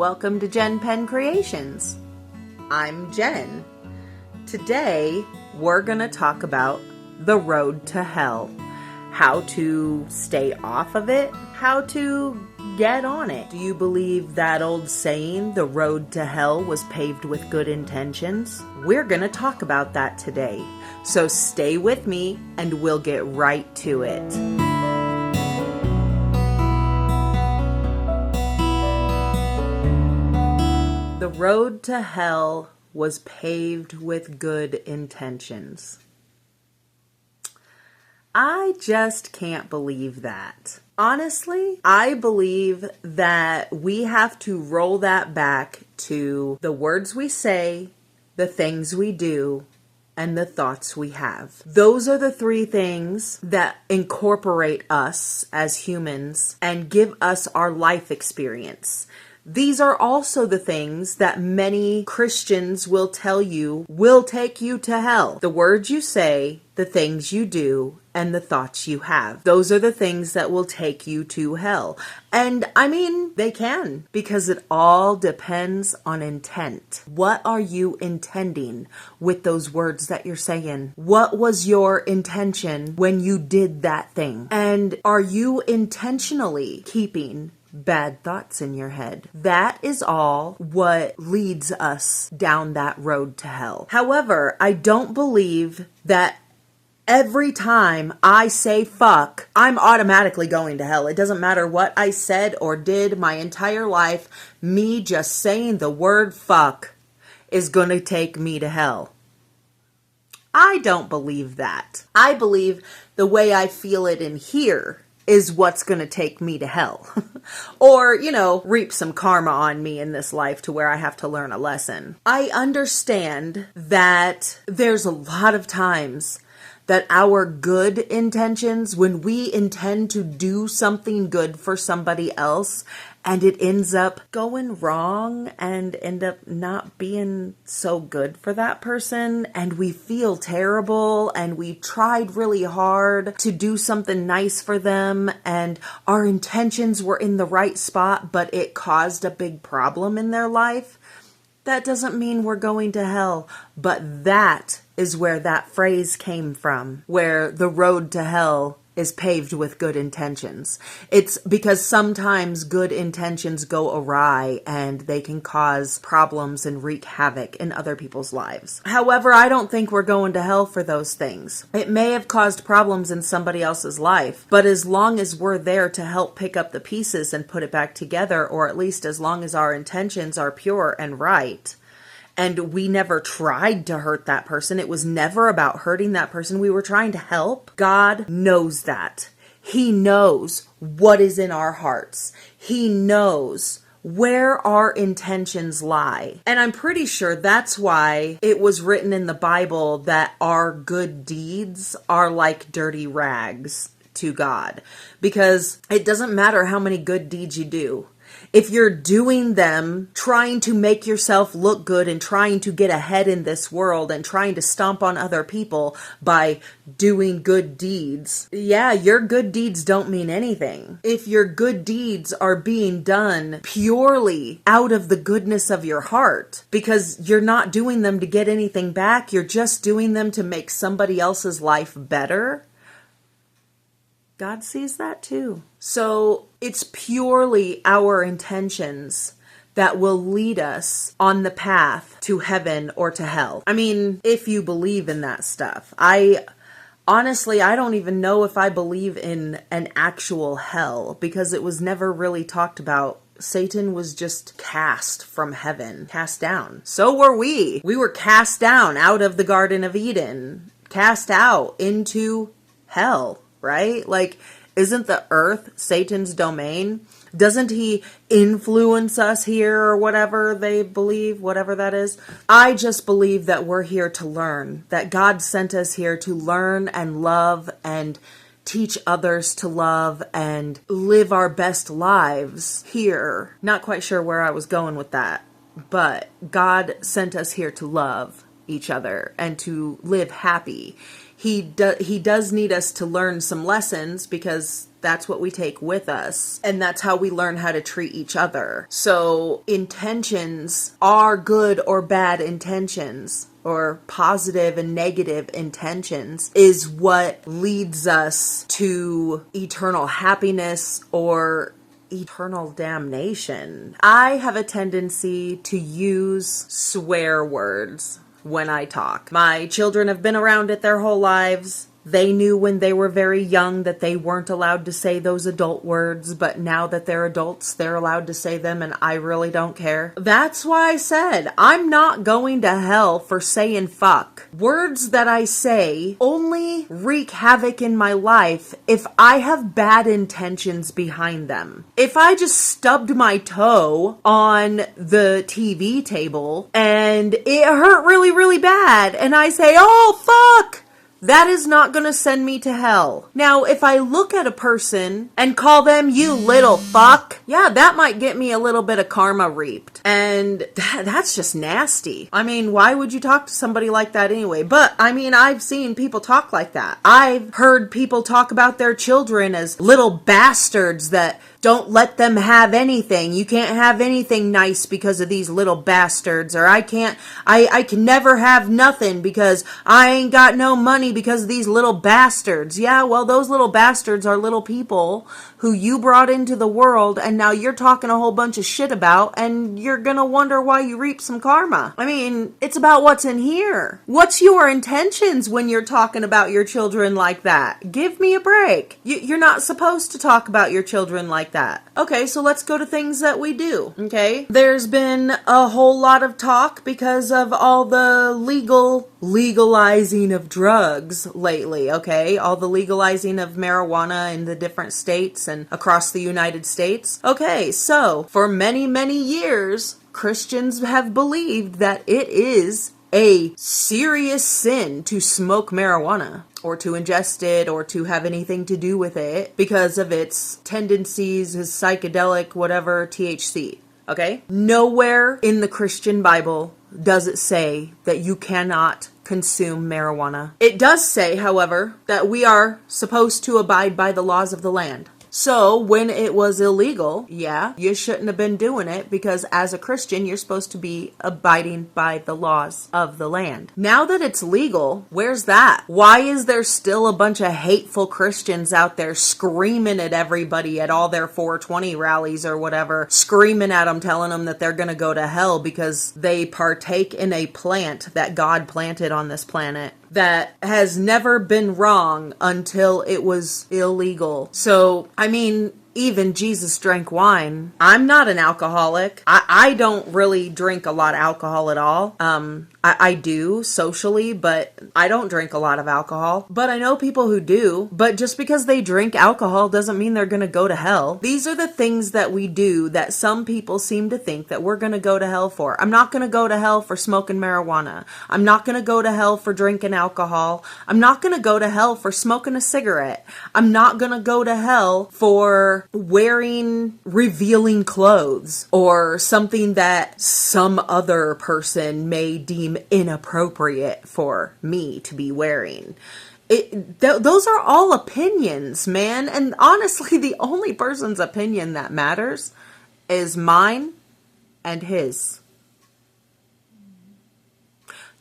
Welcome to JenPenCreations. I'm Jen. Today, we're going to talk about the road to hell. How to stay off of it, how to get on it. Do you believe that old saying, the road to hell was paved with good intentions? We're going to talk about that today. So stay with me and we'll get right to it. The road to hell was paved with good intentions. I just can't believe that. Honestly, I believe that we have to roll that back to the words we say, the things we do, and the thoughts we have. Those are the three things that incorporate us as humans and give us our life experience. These are also the things that many Christians will tell you will take you to hell. The words you say, the things you do, and the thoughts you have. Those are the things that will take you to hell. And I mean, they can, because it all depends on intent. What are you intending with those words that you're saying? What was your intention when you did that thing? And are you intentionally keeping bad thoughts in your head? That is all what leads us down that road to hell. However, I don't believe that every time I say fuck, I'm automatically going to hell. It doesn't matter what I said or did my entire life. Me just saying the word fuck is going to take me to hell. I don't believe that. I believe the way I feel it in here is what's going to take me to hell. Or, reap some karma on me in this life to where I have to learn a lesson. I understand that there's a lot of times that our good intentions, when we intend to do something good for somebody else and it ends up going wrong and end up not being so good for that person, and we feel terrible and we tried really hard to do something nice for them and our intentions were in the right spot, but it caused a big problem in their life. That doesn't mean we're going to hell, but that is where that phrase came from, where the road to hell is paved with good intentions. It's because sometimes good intentions go awry and they can cause problems and wreak havoc in other people's lives. However, I don't think we're going to hell for those things. It may have caused problems in somebody else's life, but as long as we're there to help pick up the pieces and put it back together, or at least as long as our intentions are pure and right, and we never tried to hurt that person. It was never about hurting that person. We were trying to help. God knows that. He knows what is in our hearts. He knows where our intentions lie. And I'm pretty sure that's why it was written in the Bible that our good deeds are like dirty rags to God. Because it doesn't matter how many good deeds you do. If you're doing them, trying to make yourself look good and trying to get ahead in this world and trying to stomp on other people by doing good deeds, yeah, your good deeds don't mean anything. If your good deeds are being done purely out of the goodness of your heart, because you're not doing them to get anything back, you're just doing them to make somebody else's life better, God sees that too. So it's purely our intentions that will lead us on the path to heaven or to hell. I mean, if you believe in that stuff. Honestly, I don't even know if I believe in an actual hell, because it was never really talked about. Satan was just cast from heaven, cast down. So were we. We were cast down out of the Garden of Eden, cast out into hell. Right? Like, isn't the earth Satan's domain? Doesn't he influence us here or whatever they believe, whatever that is? I just believe that we're here to learn, that God sent us here to learn and love and teach others to love and live our best lives here. Not quite sure where I was going with that, but God sent us here to love each other and to live happy. he does need us to learn some lessons, because that's what we take with us. And that's how we learn how to treat each other. So intentions are good or bad intentions, or positive and negative intentions, is what leads us to eternal happiness or eternal damnation. I have a tendency to use swear words when I talk. My children have been around it their whole lives. They knew when they were very young that they weren't allowed to say those adult words, but now that they're adults, they're allowed to say them, and I really don't care. That's why I said I'm not going to hell for saying fuck. Words that I say only wreak havoc in my life if I have bad intentions behind them. If I just stubbed my toe on the TV table and it hurt really, really bad, and I say, oh, fuck, that is not going to send me to hell. Now, if I look at a person and call them, you little fuck, yeah, that might get me a little bit of karma reaped. And that's just nasty. I mean, why would you talk to somebody like that anyway? But, I mean, I've seen people talk like that. I've heard people talk about their children as little bastards that don't let them have anything. You can't have anything nice because of these little bastards. Or I can never have nothing because I ain't got no money because of these little bastards. Yeah, well, those little bastards are little people who you brought into the world, and now you're talking a whole bunch of shit about, and you're gonna wonder why you reap some karma. I mean, it's about what's in here. What's your intentions when you're talking about your children like that? Give me a break. You're not supposed to talk about your children like that. Okay, so let's go to things that we do, okay? There's been a whole lot of talk because of all the legalizing of drugs lately, okay? All the legalizing of marijuana in the different states and across the United States. Okay, so for many, many years, Christians have believed that it is a serious sin to smoke marijuana, or to ingest it, or to have anything to do with it because of its tendencies, his psychedelic, whatever, THC. Okay? Nowhere in the Christian Bible does it say that you cannot consume marijuana. It does say, however, that we are supposed to abide by the laws of the land. So when it was illegal, yeah, you shouldn't have been doing it, because as a Christian, you're supposed to be abiding by the laws of the land. Now that it's legal, where's that? Why is there still a bunch of hateful Christians out there screaming at everybody at all their 420 rallies or whatever, screaming at them, telling them that they're going to go to hell because they partake in a plant that God planted on this planet that has never been wrong until it was illegal? So, I mean, even Jesus drank wine. I'm not an alcoholic. I don't really drink a lot of alcohol at all. I do socially, but I don't drink a lot of alcohol. But I know people who do. But just because they drink alcohol doesn't mean they're going to go to hell. These are the things that we do that some people seem to think that we're going to go to hell for. I'm not going to go to hell for smoking marijuana. I'm not going to go to hell for drinking alcohol. I'm not going to go to hell for smoking a cigarette. I'm not going to go to hell for wearing revealing clothes or something that some other person may deem inappropriate for me to be wearing. Those are all opinions, man. And honestly, the only person's opinion that matters is mine and his.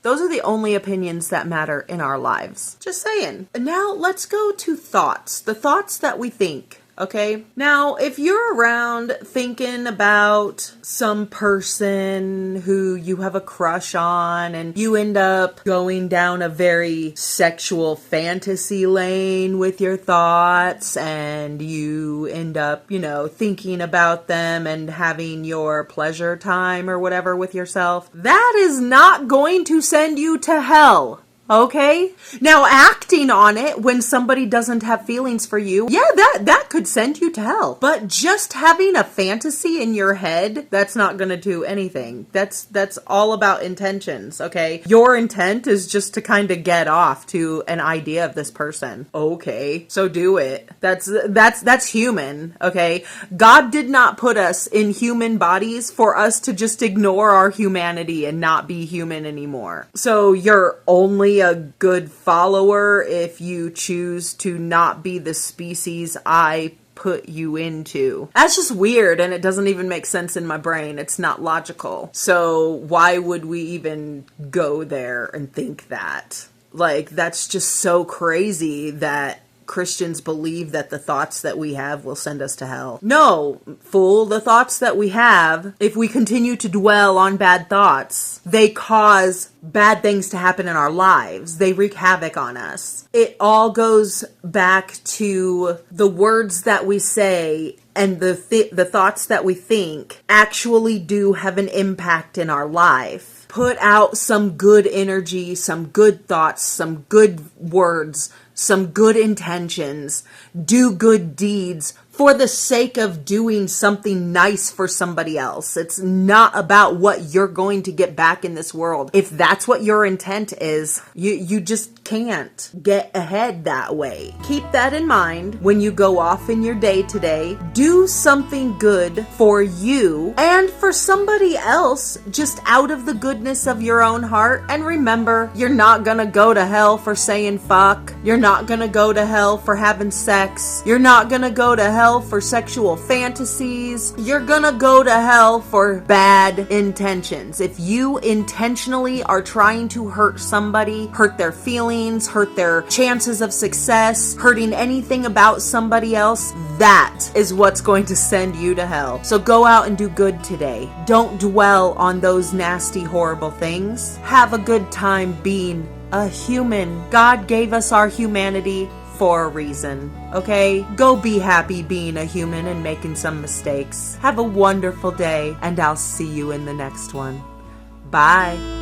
Those are the only opinions that matter in our lives. Just saying. Now let's go to thoughts. The thoughts that we think. Okay, now if you're around thinking about some person who you have a crush on and you end up going down a very sexual fantasy lane with your thoughts, and you end up, thinking about them and having your pleasure time or whatever with yourself, that is not going to send you to hell. Okay? Now, acting on it when somebody doesn't have feelings for you, yeah, that could send you to hell. But just having a fantasy in your head, that's not going to do anything. That's all about intentions, okay? Your intent is just to kind of get off to an idea of this person. Okay, so do it. That's human, okay? God did not put us in human bodies for us to just ignore our humanity and not be human anymore. So your only be a good follower if you choose to not be the species I put you into. That's just weird, and it doesn't even make sense in my brain. It's not logical. So why would we even go there and think that? Like, that's just so crazy that Christians believe that the thoughts that we have will send us to hell. No, fool, the thoughts that we have, if we continue to dwell on bad thoughts, they cause bad things to happen in our lives. They wreak havoc on us. It all goes back to the words that we say, and the thoughts that we think actually do have an impact in our life. Put out some good energy, some good thoughts, some good words, some good intentions. Do good deeds for the sake of doing something nice for somebody else. It's not about what you're going to get back in this world. If that's what your intent is, you just can't get ahead that way. Keep that in mind when you go off in your day today. Do something good for you and for somebody else, just out of the goodness of your own heart. And remember, you're not gonna go to hell for saying fuck. You're not gonna go to hell for having sex. You're not gonna go to hell for sexual fantasies. You're gonna go to hell for bad intentions. If you intentionally are trying to hurt somebody, hurt their feelings, hurt their chances of success, hurting anything about somebody else, that is what's going to send you to hell. So go out and do good today. Don't dwell on those nasty, horrible things. Have a good time being a human. God gave us our humanity for a reason, okay? Go be happy being a human and making some mistakes. Have a wonderful day, and I'll see you in the next one. Bye.